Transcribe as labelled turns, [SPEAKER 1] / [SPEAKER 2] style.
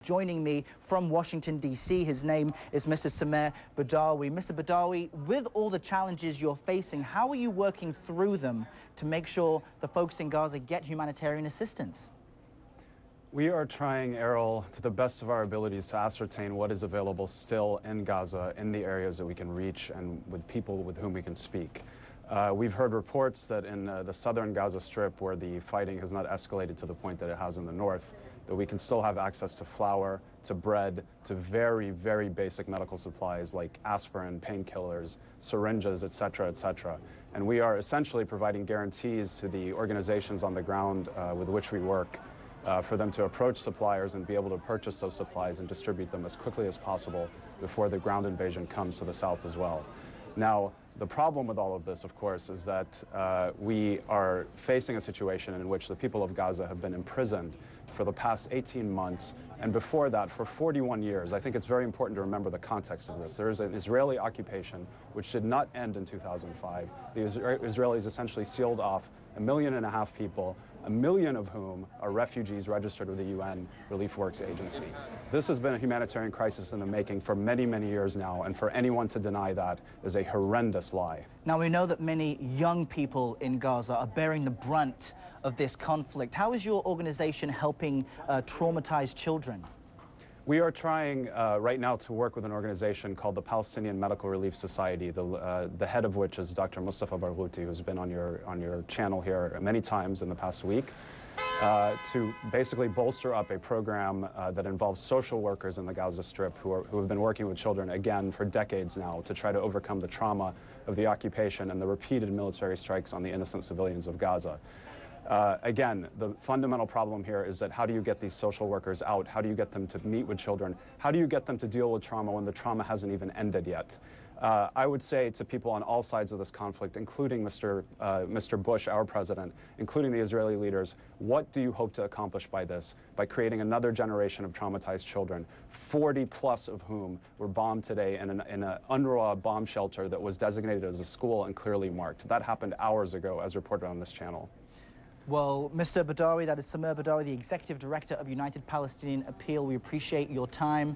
[SPEAKER 1] Joining me from Washington, D.C., his name is Mr. Samar Badawi. Mr. Badawi, with all the challenges you're facing, how are you working through them to make sure the folks in Gaza get humanitarian assistance?
[SPEAKER 2] We are trying, Errol, to the best of our abilities to ascertain what is available still in Gaza, in the areas that we can reach and with people with whom we can speak. We've heard reports that in the southern Gaza Strip, where the fighting has not escalated to the point that it has in the north, that we can still have access to flour, to bread, to very, very basic medical supplies like aspirin, painkillers, syringes, et cetera, et cetera. And we are essentially providing guarantees to the organizations on the ground with which we work for them to approach suppliers and be able to purchase those supplies and distribute them as quickly as possible before the ground invasion comes to the south as well. Now, the problem with all of this, of course, is that we are facing a situation in which the people of Gaza have been imprisoned for the past 18 months, and before that, for 41 years. I think it's very important to remember the context of this. There is an Israeli occupation which did not end in 2005. The Israelis essentially sealed off 1.5 million people, 1 million of whom are refugees registered with the UN Relief Works Agency. This has been a humanitarian crisis in the making for many, many years now, and for anyone to deny that is a horrendous lie.
[SPEAKER 1] Now, we know that many young people in Gaza are bearing the brunt of this conflict. How is your organization helping traumatized children?
[SPEAKER 2] We are trying right now to work with an organization called the Palestinian Medical Relief Society, the head of which is Dr. Mustafa Barghouti, who's been on your channel here many times in the past week, to basically bolster up a program that involves social workers in the Gaza Strip who have been working with children, again, for decades now to try to overcome the trauma of the occupation and the repeated military strikes on the innocent civilians of Gaza. Again, the fundamental problem here is that how do you get these social workers out? How do you get them to meet with children? How do you get them to deal with trauma when the trauma hasn't even ended yet? I would say to people on all sides of this conflict, including Mr. Bush, our president, including the Israeli leaders, what do you hope to accomplish by this? By creating another generation of traumatized children, 40 plus of whom were bombed today in an UNRWA bomb shelter that was designated as a school and clearly marked. That happened hours ago, as reported on this channel.
[SPEAKER 1] Well, Mr. Badawi, that is Samar Badawi, the Executive Director of United Palestinian Appeal. We appreciate your time.